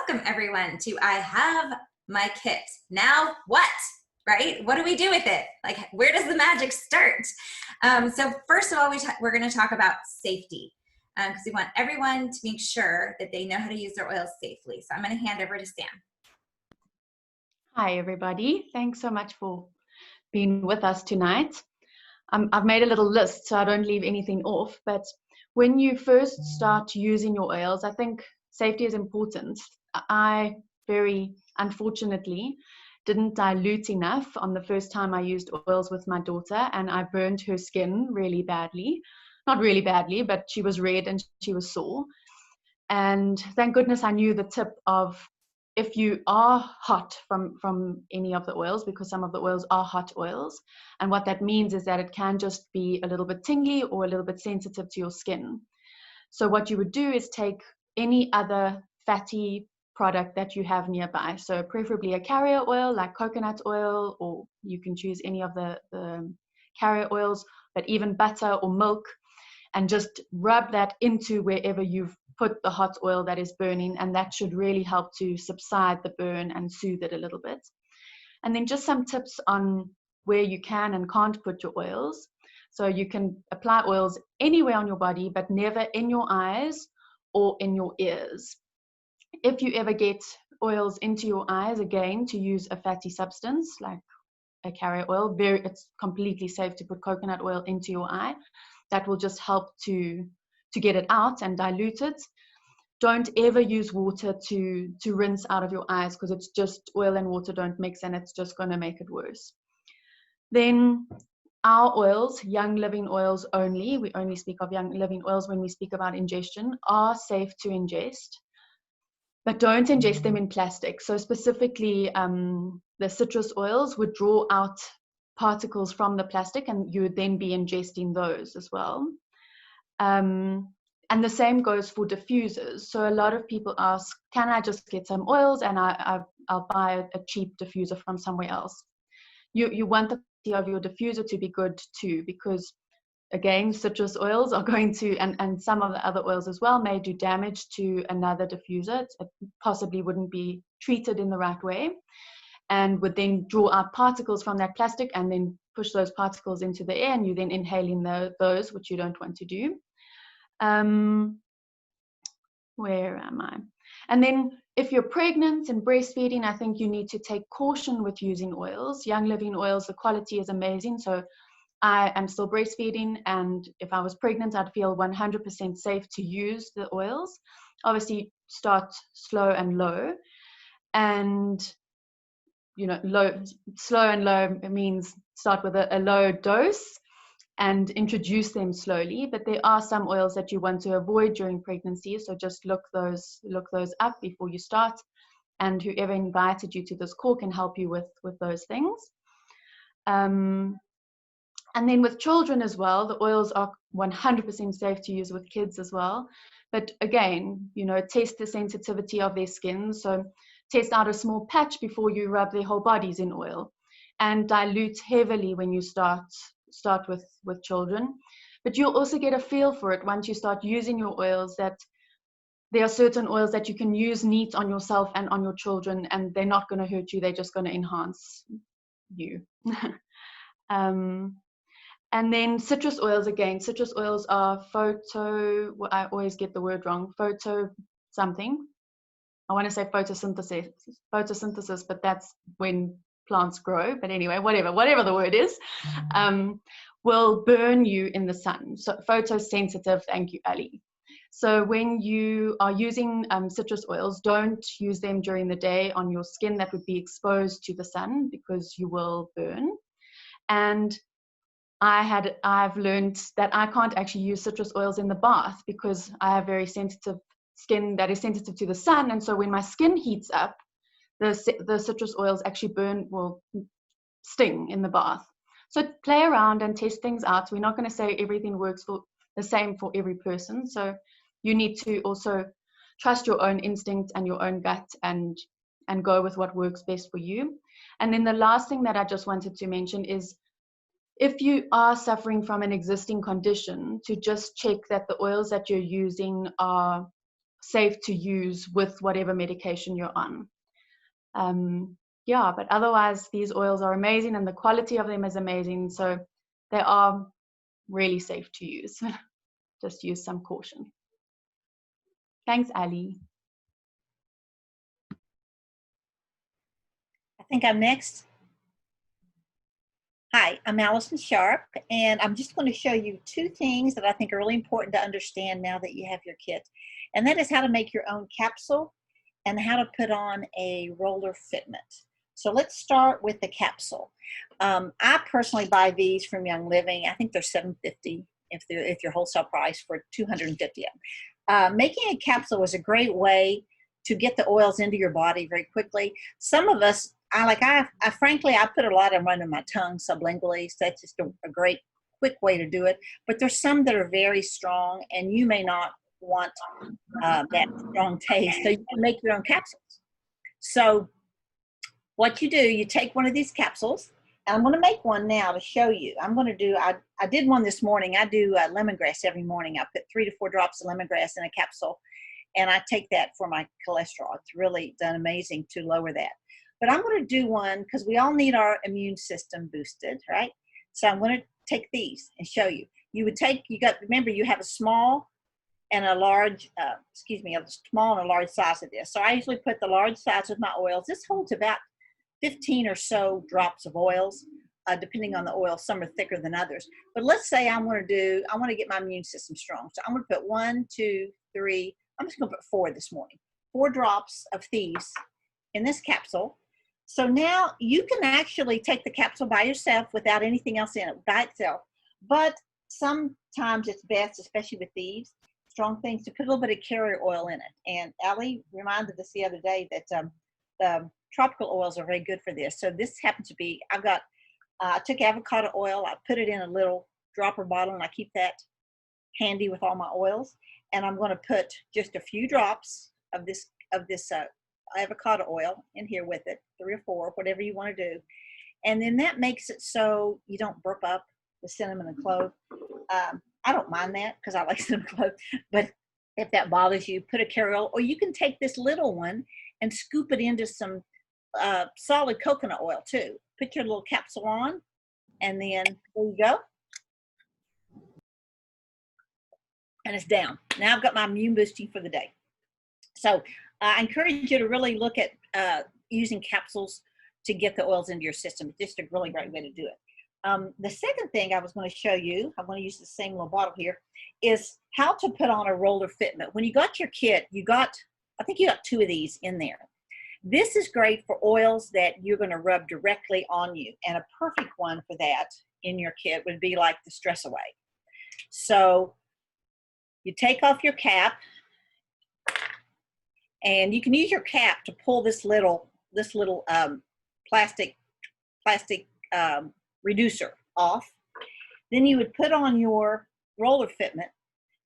welcome everyone to I Have My Kit. Now what? Right? What do we do with it? Like, where does the magic start? So first of all, we're going to talk about safety because we want everyone to make sure that they know how to use their oils safely. So I'm going to hand over to Sam. Hi, everybody. Thanks so much for being with us tonight. I've made a little list so I don't leave anything off, but when you first start using your oils, I think safety is important. I very unfortunately didn't dilute enough on the first time I used oils with my daughter, and I burned her skin really badly. Not really badly, but she was red and she was sore. And thank goodness I knew the tip of if you are hot from any of the oils, because some of the oils are hot oils. And what that means is that it can just be a little bit tingly or a little bit sensitive to your skin. So what you would do is take any other fatty product that you have nearby. So preferably a carrier oil like coconut oil, or you can choose any of the carrier oils, but even butter or milk, and just rub that into wherever you've put the hot oil that is burning, and that should really help to subside the burn and soothe it a little bit. And then just some tips on where you can and can't put your oils. So you can apply oils anywhere on your body, but never in your eyes or in your ears. If you ever get oils into your eyes, again, to use a fatty substance like a carrier oil, it's completely safe to put coconut oil into your eye. That will just help to get it out and dilute it. Don't ever use water to rinse out of your eyes, because it's just oil and water don't mix, and it's just going to make it worse. Then our oils, young living oils only, we only speak of young living oils when we speak about ingestion, are safe to ingest, but don't ingest them in plastic. So specifically the citrus oils would draw out particles from the plastic, and you would then be ingesting those as well. And the same goes for diffusers. So a lot of people ask, can I just get some oils and I'll buy a cheap diffuser from somewhere else? You want the quality of your diffuser to be good too, because again, citrus oils are going to, and some of the other oils as well, may do damage to another diffuser. It possibly wouldn't be treated in the right way, and would then draw out particles from that plastic and then push those particles into the air, and you then inhaling those, which you don't want to do. Where am I? And then if you're pregnant and breastfeeding, I think you need to take caution with using oils. Young living oils, the quality is amazing. So I am still breastfeeding, and if I was pregnant, I'd feel 100% safe to use the oils. Obviously, start slow and low. And slow and low means start with a low dose and introduce them slowly. But there are some oils that you want to avoid during pregnancy, so just look those up before you start, and whoever invited you to this call can help you with those things. And then with children as well, the oils are 100% safe to use with kids as well. But again, test the sensitivity of their skin. So test out a small patch before you rub their whole bodies in oil, and dilute heavily when you start with children. But you'll also get a feel for it once you start using your oils, that there are certain oils that you can use neat on yourself and on your children, and they're not going to hurt you, they're just going to enhance you. And then citrus oils, again, citrus oils are I always get the word wrong, something. I want to say photosynthesis, but that's when plants grow. But anyway, whatever the word is, will burn you in the sun. So photosensitive, thank you, Ali. So when you are using citrus oils, don't use them during the day on your skin that would be exposed to the sun, because you will burn. And I've learned that I can't actually use citrus oils in the bath, because I have very sensitive skin that is sensitive to the sun. And so when my skin heats up, the citrus oils actually will sting in the bath. So play around and test things out. We're not going to say everything works the same for every person. So you need to also trust your own instinct and your own gut, and go with what works best for you. And then the last thing that I just wanted to mention is, if you are suffering from an existing condition, to just check that the oils that you're using are safe to use with whatever medication you're on. Yeah, but otherwise these oils are amazing and the quality of them is amazing. So they are really safe to use. Just use some caution. Thanks, Ali. I think I'm next. Hi, I'm Allison Sharp, and I'm just going to show you two things that I think are really important to understand now that you have your kit. And that is how to make your own capsule and how to put on a roller fitment. So let's start with the capsule. I personally buy these from Young Living. I think they're $7.50 if your wholesale price for 250 of them. Making a capsule is a great way to get the oils into your body very quickly. Some of us, frankly, I put a lot of them under my tongue sublingually, so that's just a great quick way to do it. But there's some that are very strong, and you may not want that strong taste, so you can make your own capsules. So what you do, you take one of these capsules, and I'm going to make one now to show you. I'm going to do, I did one this morning. I do lemongrass every morning. I put 3 to 4 drops of lemongrass in a capsule, and I take that for my cholesterol. It's really done amazing to lower that. But I'm going to do one because we all need our immune system boosted, right? So I'm going to take these and show you. You would take, remember you have a small and a large, a small and a large size of this. So I usually put the large size with my oils. This holds about 15 or so drops of oils, depending on the oil. Some are thicker than others. But let's say I want to get my immune system strong. So I'm going to put 1, 2, 3, I'm just going to put 4 this morning. 4 drops of these in this capsule. So now you can actually take the capsule by yourself without anything else in it, by itself. But sometimes it's best, especially with these strong things, to put a little bit of carrier oil in it. And Ali reminded us the other day that the tropical oils are very good for this. So this happens to be, I took avocado oil, I put it in a little dropper bottle, and I keep that handy with all my oils. And I'm going to put just a few drops of this avocado oil in here with it, 3 or 4, whatever you want to do. And then that makes it so you don't burp up the cinnamon and clove. I don't mind that because I like cinnamon and clove. But if that bothers you, put a carrier oil, or you can take this little one and scoop it into some solid coconut oil too. Put your little capsule on, and then there you go. And it's down. Now I've got my immune boosting for the day. So I encourage you to really look at using capsules to get the oils into your system. It's just a really great way to do it. The second thing I was going to show you, I'm going to use the same little bottle here, is how to put on a roller fitment. When you got your kit, I think you got 2 of these in there. This is great for oils that you're going to rub directly on you. And a perfect one for that in your kit would be like the Stress Away. So you take off your cap, and you can use your cap to pull this little plastic reducer off. Then you would put on your roller fitment.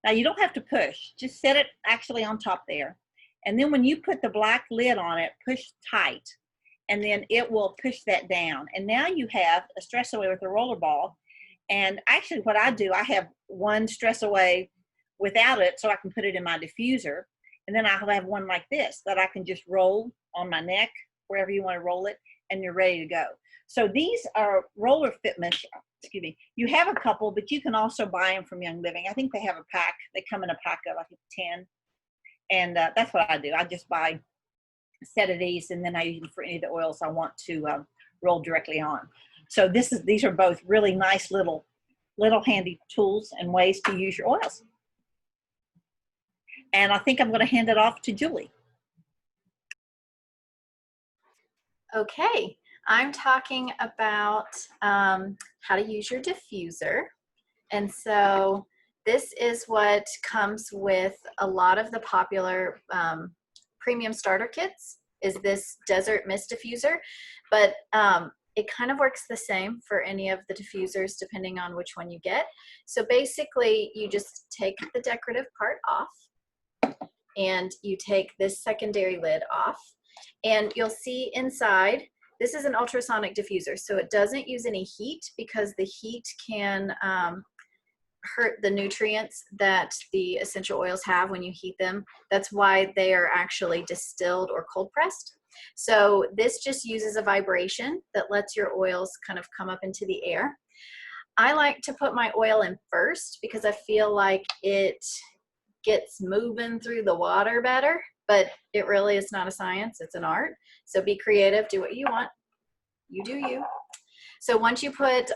Now you don't have to push, just set it actually on top there. And then when you put the black lid on it, push tight, and then it will push that down. And now you have a Stress Away with a roller ball. And actually what I do, I have one Stress Away without it, so I can put it in my diffuser. And then I'll have one like this that I can just roll on my neck, wherever you want to roll it, and you're ready to go. So these are roller fitments. Excuse me. You have a couple, but you can also buy them from Young Living. I think they have a pack. They come in a pack of, I think, 10. And that's what I do. I just buy a set of these, and then I use them for any of the oils I want to roll directly on. So these are both really nice little handy tools and ways to use your oils. And I think I'm going to hand it off to Julie. Okay, I'm talking about how to use your diffuser. And so this is what comes with a lot of the popular premium starter kits, is this Desert Mist diffuser. But it kind of works the same for any of the diffusers depending on which one you get. So basically you just take the decorative part off, and you take this secondary lid off, and you'll see inside, this is an ultrasonic diffuser, so it doesn't use any heat because the heat can hurt the nutrients that the essential oils have when you heat them. That's why they are actually distilled or cold pressed. So this just uses a vibration that lets your oils kind of come up into the air. I like to put my oil in first because I feel like it gets moving through the water better, but it really is not a science, it's an art. So be creative, do what you want, you do you. So once you put,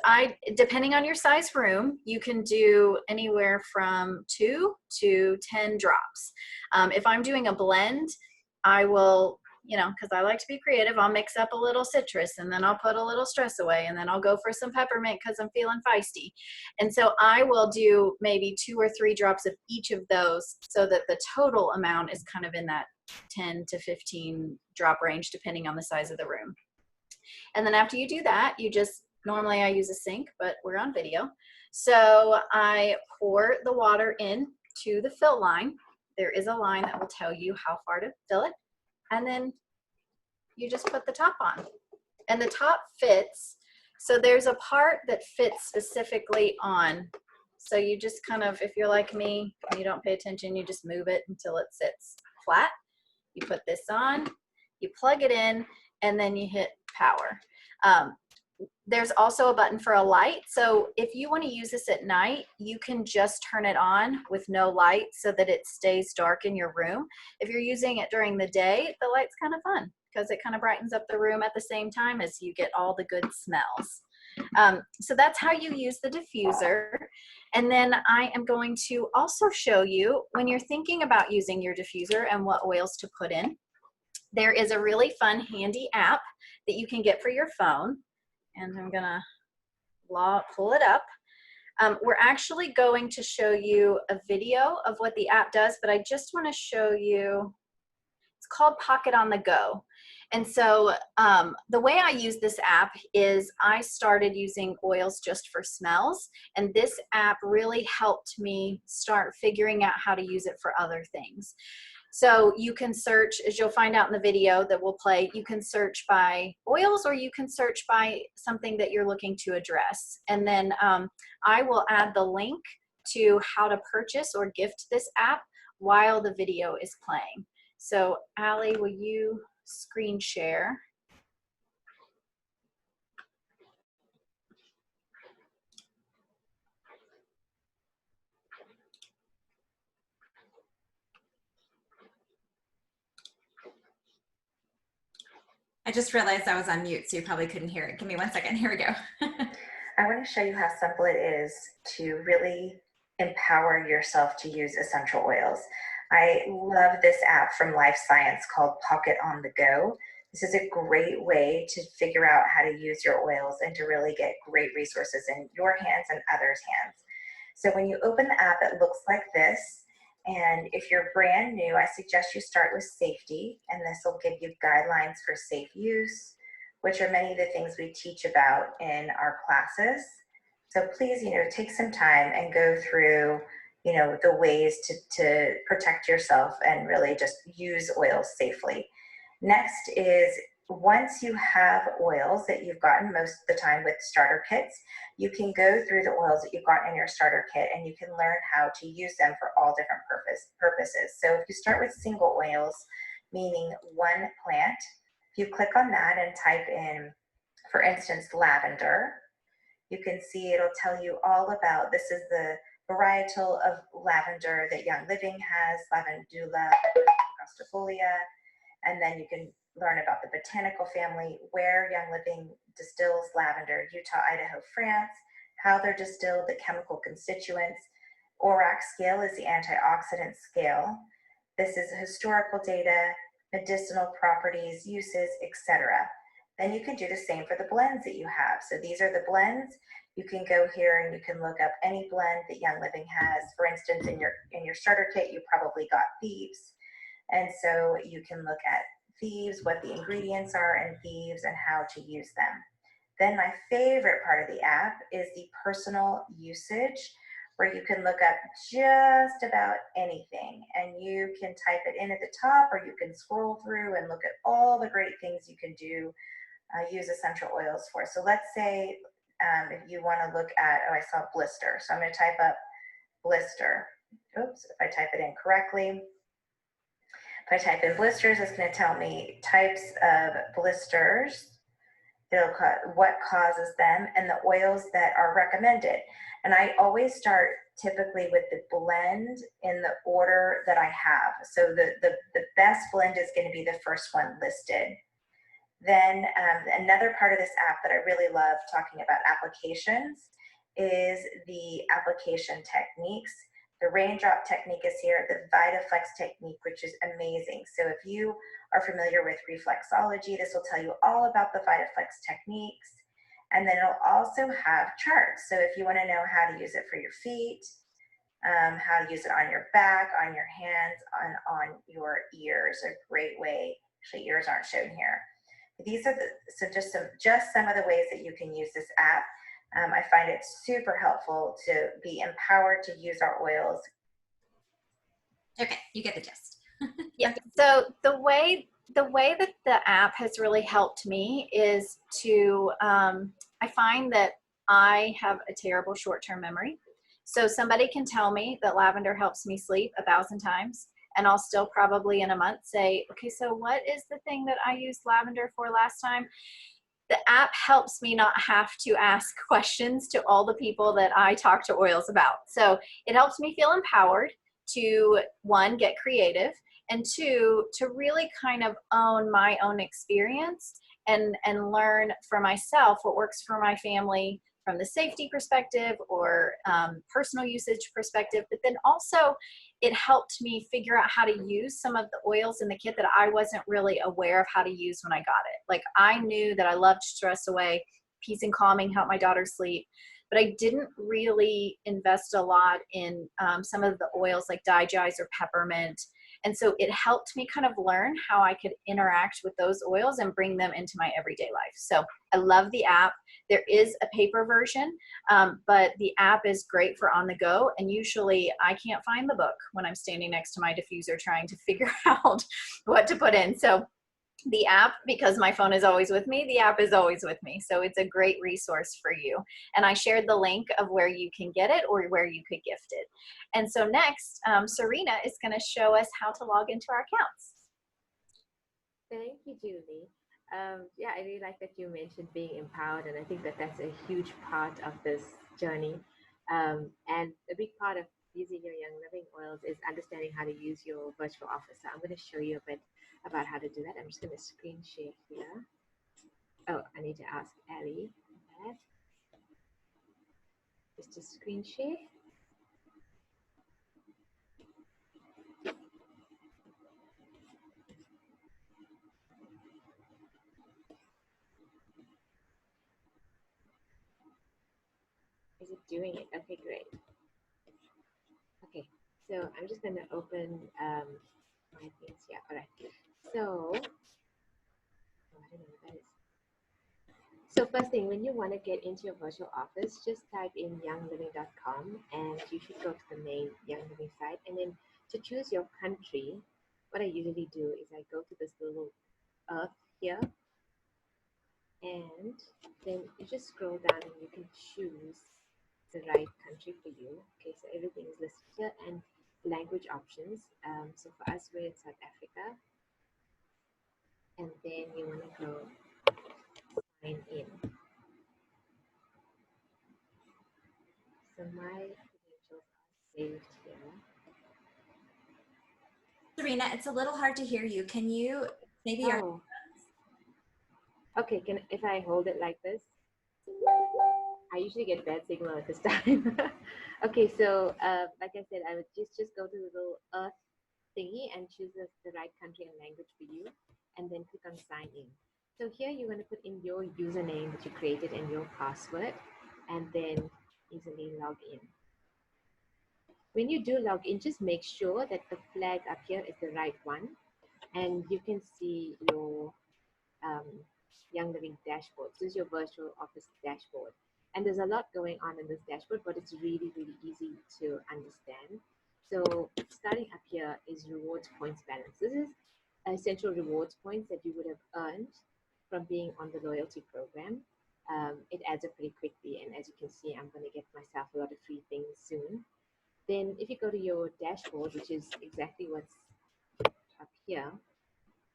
depending on your size room, you can do anywhere from 2 to 10 drops. If I'm doing a blend, I will, because I like to be creative, I'll mix up a little citrus, and then I'll put a little stress away, and then I'll go for some peppermint because I'm feeling feisty. And so I will do maybe 2 or 3 drops of each of those so that the total amount is kind of in that 10 to 15 drop range, depending on the size of the room. And then after you do that, you just, normally I use a sink, but we're on video. So I pour the water in to the fill line. There is a line that will tell you how far to fill it. And then you just put the top on. And the top fits. So there's a part that fits specifically on. So you just kind of, if you're like me, you don't pay attention, you just move it until it sits flat. You put this on, you plug it in, and then you hit power. There's also a button for a light. So if you want to use this at night, you can just turn it on with no light so that it stays dark in your room. If you're using it during the day, the light's kind of fun because it kind of brightens up the room at the same time as you get all the good smells. So that's how you use the diffuser. And then I am going to also show you when you're thinking about using your diffuser and what oils to put in. There is a really fun, handy app that you can get for your phone. And I'm gonna pull it up. We're actually going to show you a video of what the app does, but I just wanna show you, it's called Pocket on the Go. And so the way I use this app is I started using oils just for smells, and this app really helped me start figuring out how to use it for other things. So you can search, as you'll find out in the video that we'll play, you can search by oils or you can search by something that you're looking to address. And then I will add the link to how to purchase or gift this app while the video is playing. So Allie, will you screen share? I just realized I was on mute, so you probably couldn't hear it. Give me 1 second. Here we go. I want to show you how simple it is to really empower yourself to use essential oils. I love this app from Life Science called Pocket on the Go. This is a great way to figure out how to use your oils and to really get great resources in your hands and others' hands. So when you open the app, it looks like this. And if you're brand new, I suggest you start with safety, and this will give you guidelines for safe use, which are many of the things we teach about in our classes. So please, take some time and go through, the ways to protect yourself and really just use oils safely. Next is, once you have oils that you've gotten most of the time with starter kits, you can go through the oils that you've got in your starter kit and you can learn how to use them for all different purposes. So if you start with single oils, meaning one plant, if you click on that and type in, for instance, lavender, you can see it'll tell you all about, this is the varietal of lavender that Young Living has, Lavandula angustifolia, and then you can learn about the botanical family, where Young Living distills lavender, Utah, Idaho, France, how they're distilled, the chemical constituents. ORAC scale is the antioxidant scale. This is historical data, medicinal properties, uses, etc. Then you can do the same for the blends that you have. So these are the blends. You can go here and you can look up any blend that Young Living has. For instance, in your starter kit, you probably got Thieves. And so you can look at Thieves, what the ingredients are in Thieves, and how to use them. Then my favorite part of the app is the personal usage, where you can look up just about anything, and you can type it in at the top, or you can scroll through and look at all the great things you can do, use essential oils for. So let's say if you want to look at, I saw blister. So I'm going to type up blister. Oops, if I type it in correctly. If I type in blisters, it's going to tell me types of blisters. It'll what causes them and the oils that are recommended. And I always start typically with the blend in the order that I have. So the best blend is going to be the first one listed. Then another part of this app that I really love talking about applications is the application techniques. The raindrop technique is here, the VitaFlex technique, which is amazing. So if you are familiar with reflexology, this will tell you all about the VitaFlex techniques. And then it'll also have charts. So if you want to know how to use it for your feet, how to use it on your back, on your hands, on your ears, a great way. Actually, ears aren't shown here. These are just some of the ways that you can use this app. I find it super helpful to be empowered to use our oils. Okay, you get the gist. Yeah. So the way that the app has really helped me is to I find that I have a terrible short-term memory. So somebody can tell me that lavender helps me sleep 1,000 times, and I'll still probably in a month say, okay, so what is the thing that I used lavender for last time? The app helps me not have to ask questions to all the people that I talk to oils about. So it helps me feel empowered to, one, get creative, and two, to really kind of own my own experience and learn for myself what works for my family from the safety perspective or personal usage perspective. But then also it helped me figure out how to use some of the oils in the kit that I wasn't really aware of how to use when I got it. Like, I knew that I loved Stress Away, Peace and Calming, help my daughter sleep, but I didn't really invest a lot in some of the oils like Digize or Peppermint. And so it helped me kind of learn how I could interact with those oils and bring them into my everyday life. So I love the app. There is a paper version, but the app is great for on the go. And usually I can't find the book when I'm standing next to my diffuser trying to figure out what to put in. So the app, because my phone is always with me, the app is always with me. So it's a great resource for you. And I shared the link of where you can get it or where you could gift it. And so next, Serena is going to show us how to log into our accounts. Thank you, Julie. Yeah, I really like that you mentioned being empowered, and I think that that's a huge part of this journey. And a big part of using your Young Living oils is understanding how to use your virtual office. So I'm going to show you a bit about how to do that. I'm just going to screen share here. Oh, I need to ask Ellie that. Just a screen share. Is it doing it? Okay, great. Okay, so I'm just going to open my things here. All right. So, oh, I don't know what that is. So first thing, when you want to get into your virtual office, just type in youngliving.com and you should go to the main Young Living site. And then to choose your country, what I usually do is I go to this little earth here, and then you just scroll down and you can choose the right country for you. Okay, so everything is listed here, and language options. So for us, we're in South Africa, and then you want to go sign in. So my credentials are saved here. Serena, it's a little hard to hear you. Can you maybe Oh. Okay, if I hold it like this? I usually get bad signal at this time. Okay, so like I said, I would just go to the little earth thingy and choose the right country and language for you, and then click on sign in. So here you're going to put in your username that you created and your password, and then easily log in. When you do log in, just make sure that the flag up here is the right one, and you can see your Young Living dashboard. This is your virtual office dashboard. And there's a lot going on in this dashboard, but it's really, really easy to understand. So starting up here is rewards points balance. This is essential rewards points that you would have earned from being on the loyalty program. It adds up pretty quickly. And as you can see, I'm going to get myself a lot of free things soon. Then if you go to your dashboard, which is exactly what's up here,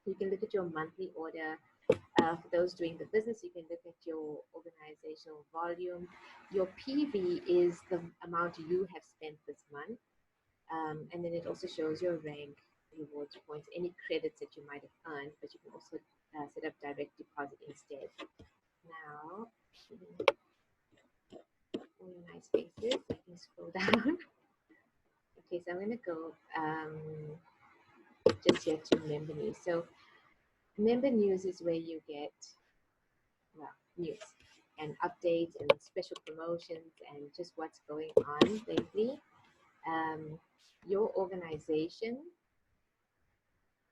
you can look at your monthly order. For those doing the business, you can look at your organizational volume. Your PV is the amount you have spent this month. And then it also shows your rank, rewards points, any credits that you might have earned, but you can also set up direct deposit instead. Now, all your nice faces, I can scroll down. Okay, so I'm going to go just here to member news. So member news is where you get, well, news and updates and special promotions and just what's going on lately. Your organization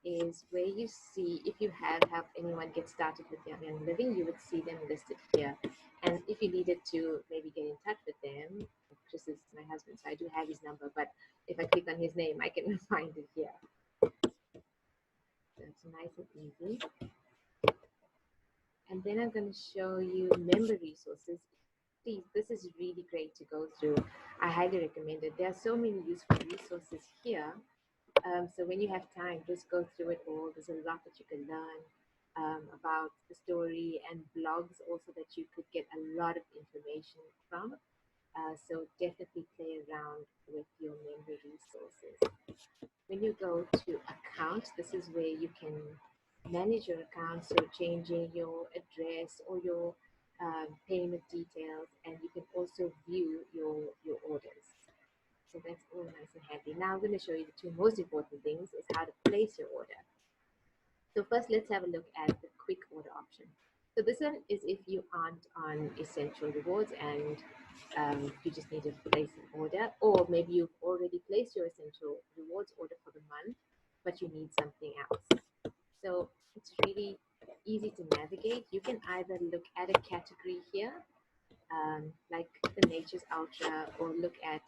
is where you see if you have helped anyone get started with Young and Living, you would see them listed here. And if you needed to maybe get in touch with them, Chris is my husband, so I do have his number, but if I click on his name, I can find it here. So it's nice and easy. And then I'm going to show you member resources. Please, this is really great to go through. I highly recommend it. There are so many useful resources here. So when you have time, just go through it all. There's a lot that you can learn about the story, and blogs also that you could get a lot of information from. So definitely play around with your member resources. When you go to account, this is where you can manage your account, so changing your address or your payment details, and you can also view your orders. So that's all nice and handy. Now I'm going to show you the two most important things is how to place your order. So first, let's have a look at the quick order option. So this one is if you aren't on Essential Rewards and you just need to place an order, or maybe you've already placed your Essential Rewards order for the month, but you need something else. So it's really easy to navigate. You can either look at a category here, like the Nature's Ultra, or look at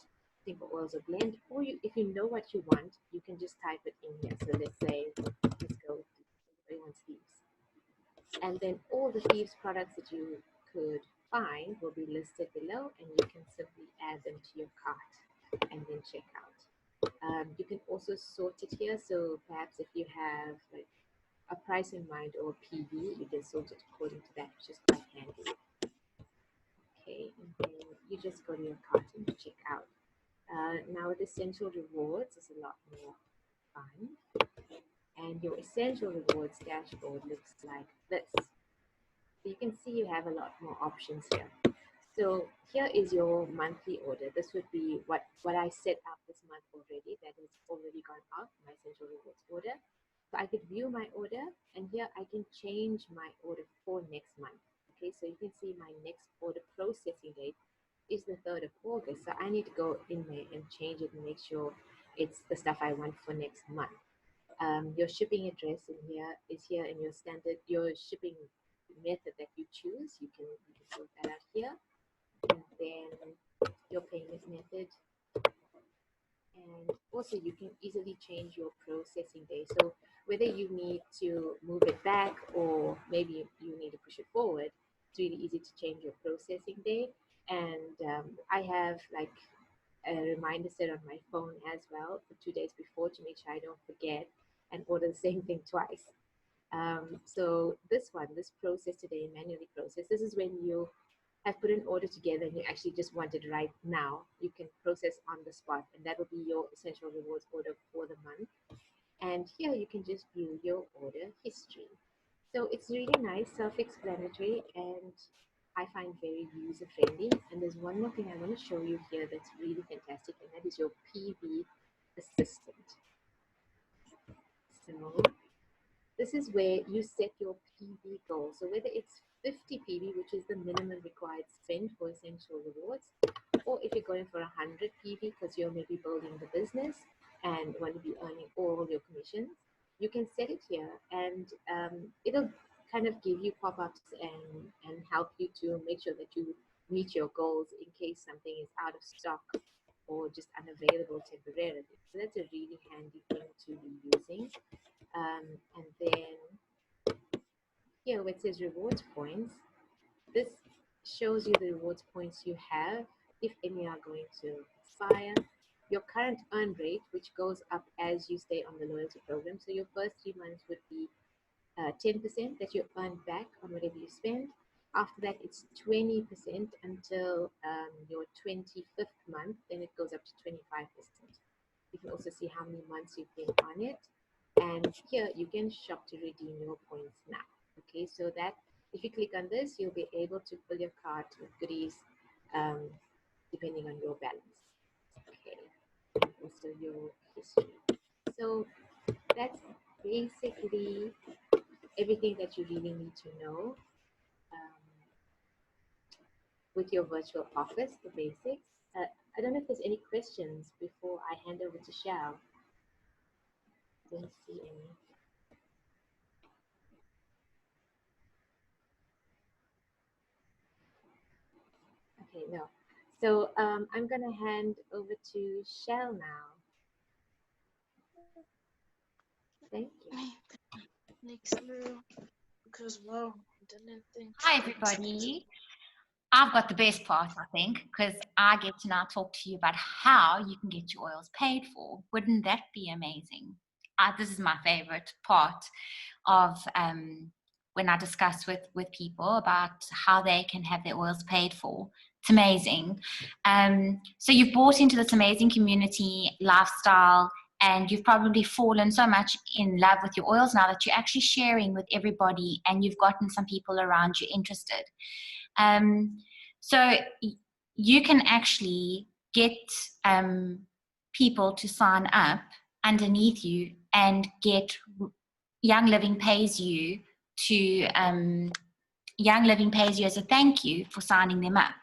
Simple Oils or Blend, or if you know what you want, you can just type it in here. So let's say, let's go, everybody wants thieves. And then all the thieves products that you could find will be listed below, and you can simply add them to your cart and then check out. You can also sort it here. So perhaps if you have like a price in mind or PV, you can sort it according to that, which is quite handy. Okay, and then you just go to your cart and check out. Now with Essential Rewards, it's a lot more fun. And your Essential Rewards dashboard looks like this. So you can see you have a lot more options here. So here is your monthly order. This would be what I set up this month already. That has already gone out, my Essential Rewards order. So I could view my order, and here I can change my order for next month. Okay, so you can see my next order processing date is the 3rd of August. So I need to go in there and change it and make sure it's the stuff I want for next month. Your shipping address in here is here in your standard, your shipping method that you choose. You can sort that out here. And then your payment method. And also you can easily change your processing day. So whether you need to move it back or maybe you need to push it forward, it's really easy to change your processing day. And I have like a reminder set on my phone as well for 2 days before to make sure I don't forget and order the same thing twice. So this process today, manually process, this is when you have put an order together and you actually just want it right now. You can process on the spot, and that will be your Essential Rewards order for the month. And here you can just view your order history. So it's really nice, self-explanatory, and I find very user-friendly. And there's one more thing I want to show you here that's really fantastic, and that is your PV assistant. So this is where you set your PV goal. So whether it's 50 PV, which is the minimum required spend for Essential Rewards, or if you're going for 100 PV because you're maybe building the business and want to be earning all your commissions, you can set it here, and it'll kind of give you pop-ups and help you to make sure that you meet your goals in case something is out of stock or just unavailable temporarily. So that's a really handy thing to be using. And then here where it says rewards points, this shows you the rewards points you have, if any are going to expire. your current earn rate, which goes up as you stay on the loyalty program. So your first 3 months would be 10% that you earn back on whatever you spend. After that, it's 20% until your 25th month. Then it goes up to 25%. You can also see how many months you've been on it. And here you can shop to redeem your points now. Okay, so that if you click on this, you'll be able to fill your cart with goodies depending on your balance. Okay, and also your history. So that's basically everything that you really need to know with your virtual office, the basics. I don't know if there's any questions before I hand over to Shao. Don't see any. Okay, no. So I'm going to hand over to Shell now. Thank you. Next through because wow, didn't think. Hi everybody. I've got the best part, I think, because I get to now talk to you about how you can get your oils paid for. Wouldn't that be amazing? This is my favorite part of when I discuss with people about how they can have their oils paid for. It's amazing. So you've bought into this amazing community lifestyle, and you've probably fallen so much in love with your oils now that you're actually sharing with everybody, and you've gotten some people around you interested. So you can actually get people to sign up underneath you and get Young Living pays you to Young Living pays you as a thank you for signing them up.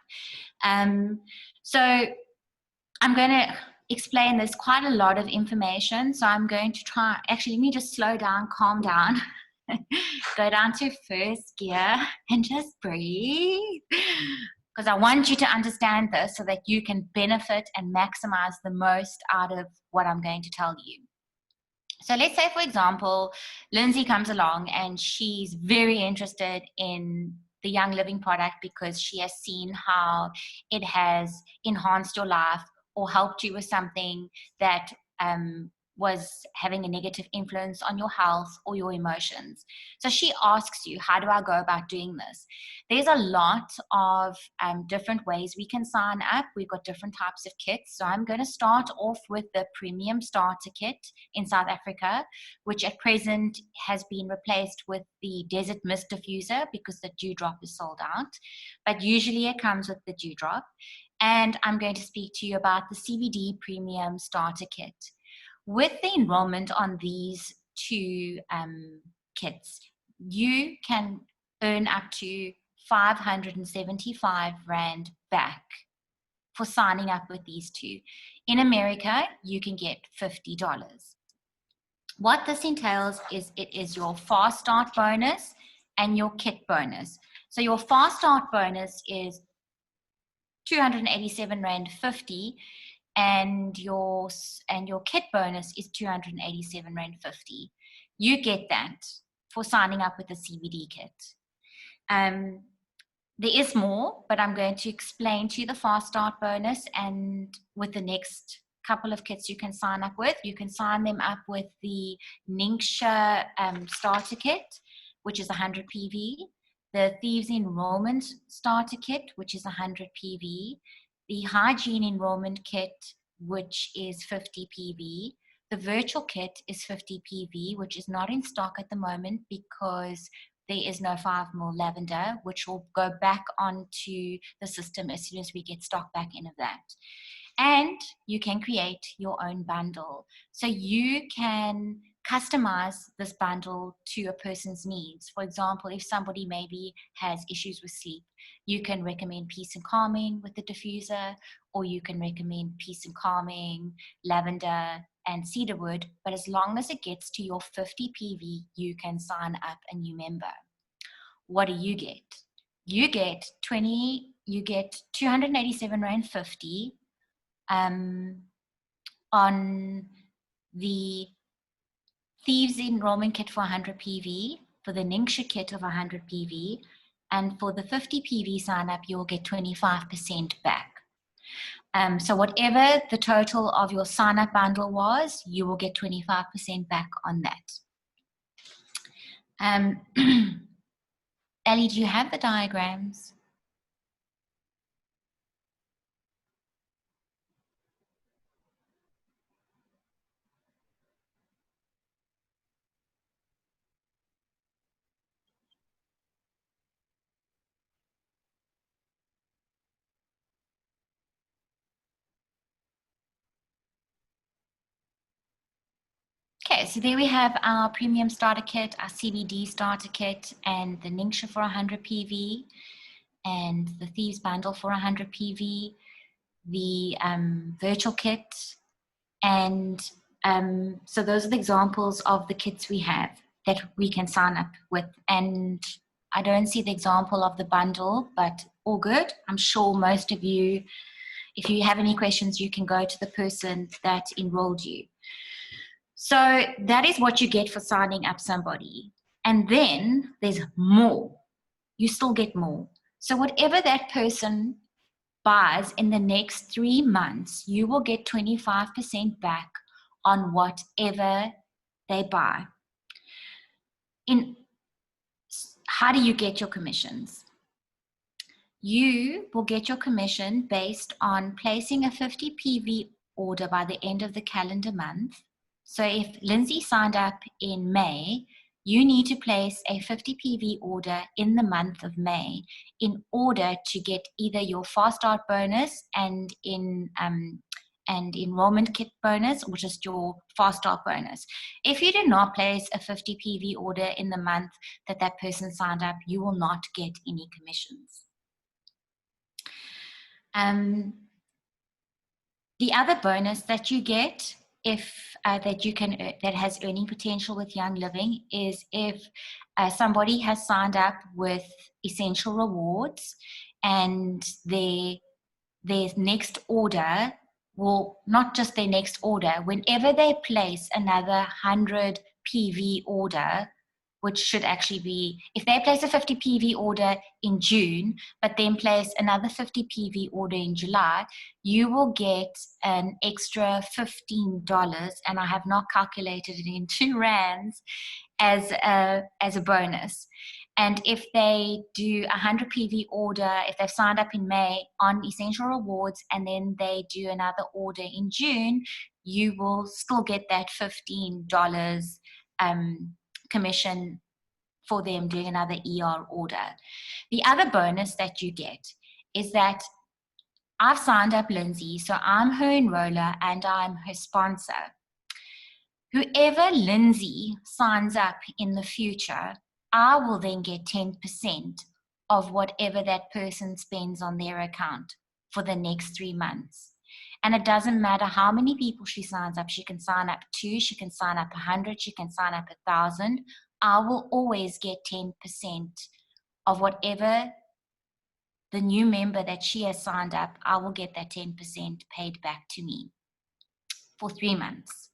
So I'm going to explain, there's quite a lot of information, so I'm going to try, actually let me just slow down, calm down, go down to first gear and just breathe, because I want you to understand this so that you can benefit and maximize the most out of what I'm going to tell you. So let's say, for example, Lindsay comes along and she's very interested in the Young Living product because she has seen how it has enhanced your life or helped you with something that was having a negative influence on your health or your emotions. So she asks you, how do I go about doing this? There's a lot of different ways we can sign up. We've got different types of kits. So I'm going to start off with the Premium Starter Kit in South Africa, which at present has been replaced with the Desert Mist Diffuser because the Dewdrop is sold out. But usually it comes with the Dewdrop. And I'm going to speak to you about the Cbd Premium Starter Kit. With the enrollment on these two kits, you can earn up to 575 Rand back for signing up with these two. In America, you can get $50. What this entails is it is your fast start bonus and your kit bonus. So your fast start bonus is 287 Rand 50, and your kit bonus is 287 Rand 50. You get that for signing up with the CBD kit. There is more, but I'm going to explain to you the fast start bonus, and with the next couple of kits you can sign up with. You can sign them up with the Ningxia starter kit, which is 100 PV, the Thieves Enrollment Starter Kit, which is 100 PV, the Hygiene Enrollment Kit, which is 50 PV. The Virtual Kit is 50 PV, which is not in stock at the moment because there is no 5ml lavender, which will go back onto the system as soon as we get stock back in of that. And you can create your own bundle. So you can customize this bundle to a person's needs. For example, if somebody maybe has issues with sleep, you can recommend Peace and Calming with the diffuser, or you can recommend Peace and Calming, lavender, and cedarwood. But as long as it gets to your 50 PV, you can sign up a new member. What do you get? You get 287 Rand 50 on the Thieves Enrollment Kit for 100 PV, for the Ningxia kit of 100 PV, and for the 50 PV sign up, you'll get 25% back. So whatever the total of your sign-up bundle was, you will get 25% back on that. Ellie, do you have the diagrams? Okay, so there we have our Premium Starter Kit, our CBD Starter Kit, and the Ningxia for 100 PV, and the Thieves Bundle for 100 PV, the Virtual Kit, and so those are the examples of the kits we have that we can sign up with. And I don't see the example of the bundle, but all good. I'm sure most of you, if you have any questions, you can go to the person that enrolled you. So that is what you get for signing up somebody. And then there's more. You still get more. So whatever that person buys in the next 3 months, you will get 25% back on whatever they buy. How do you get your commissions? You will get your commission based on placing a 50 PV order by the end of the calendar month. So if Lindsay signed up in May, you need to place a 50 PV order in the month of May in order to get either your fast start bonus and enrollment kit bonus, or just your fast start bonus. If you do not place a 50 PV order in the month that that person signed up, you will not get any commissions. The other bonus that you get that has earning potential with Young Living is if somebody has signed up with Essential Rewards and their next order, well, not just their next order, whenever they place another 100 PV order, which should actually be, if they place a 50 PV order in June, but then place another 50 PV order in July, you will get an extra $15, and I have not calculated it into rands, as a bonus. And if they do a 100 PV order, if they've signed up in May on Essential Rewards, and then they do another order in June, you will still get that $15 commission for them doing another ER order. The other bonus that you get is that I've signed up Lindsay, so I'm her enroller and I'm her sponsor. Whoever Lindsay signs up in the future, I will then get 10% of whatever that person spends on their account for the next 3 months. And it doesn't matter how many people she signs up. She can sign up 2, she can sign up 100, she can sign up 1,000. I will always get 10% of whatever the new member that she has signed up. I will get that 10% paid back to me for 3 months.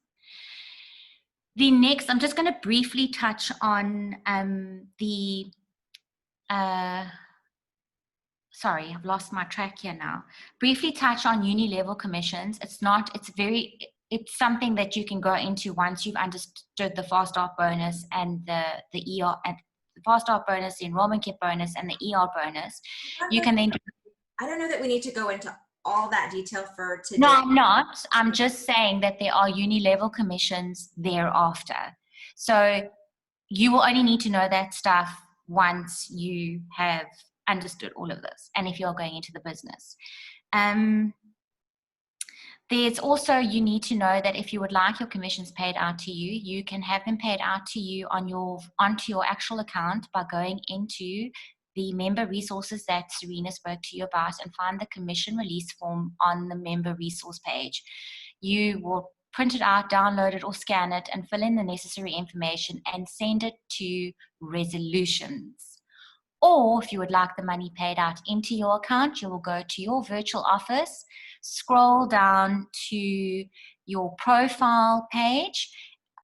The next, I'm just going to briefly touch on sorry, I've lost my track here now. Briefly touch on Uni Level Commissions. It's something that you can go into once you've understood the fast start bonus and the ER, and the fast start bonus, the enrollment kit bonus, and the ER bonus. You can then. I don't know that we need to go into all that detail for today. No, I'm not. I'm just saying that there are Uni Level Commissions thereafter. So you will only need to know that stuff once you have understood all of this, and if you're going into the business. There's also, you need to know that if you would like your commissions paid out to you, you can have them paid out to you onto your actual account by going into the member resources that Serena spoke to you about and find the commission release form on the member resource page. You will print it out, download it, or scan it and fill in the necessary information and send it to Resolutions. Or if you would like the money paid out into your account, you will go to your virtual office, scroll down to your profile page,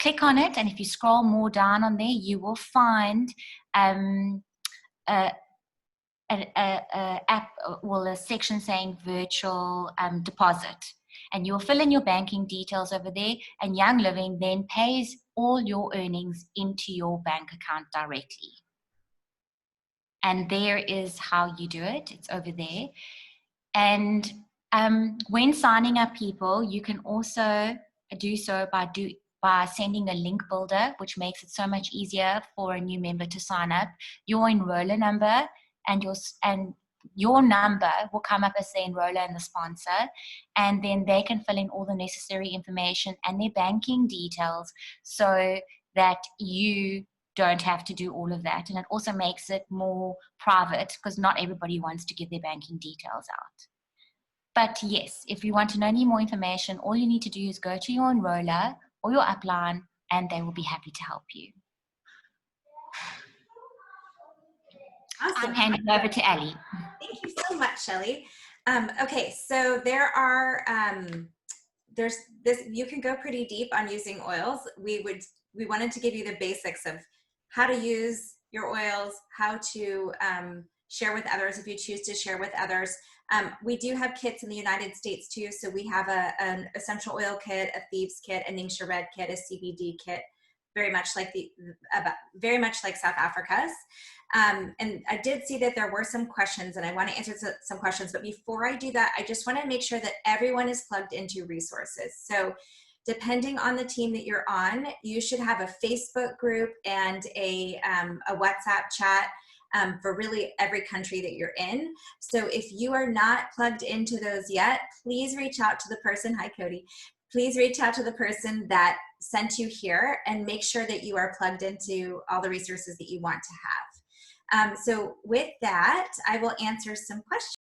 click on it, and if you scroll more down on there, you will find a a app, well, a section saying virtual deposit. And you'll fill in your banking details over there, and Young Living then pays all your earnings into your bank account directly. And there is how you do it. It's over there. And when signing up people, you can also do so by sending a link builder, which makes it so much easier for a new member to sign up. Your enroller number and your number will come up as the enroller and the sponsor, and then they can fill in all the necessary information and their banking details so that you don't have to do all of that. And it also makes it more private because not everybody wants to give their banking details out. But yes, if you want to know any more information, all you need to do is go to your enroller or your upline and they will be happy to help you. Awesome. I'm handing over to Ali. Thank you so much, Shelley. Okay, so there are, there's this, you can go pretty deep on using oils. We wanted to give you the basics of how to use your oils, how to share with others if you choose to share with others. We do have kits in the United States too. So we have an essential oil kit, a thieves kit, a Ningxia Red kit, a CBD kit, very much like South Africa's. And I did see that there were some questions, and I want to answer some questions. But before I do that, I just want to make sure that everyone is plugged into resources. So depending on the team that you're on, you should have a Facebook group and a WhatsApp chat for really every country that you're in. So if you are not plugged into those yet, please reach out to the person. Hi, Cody. Please reach out to the person that sent you here and make sure that you are plugged into all the resources that you want to have. So with that, I will answer some questions.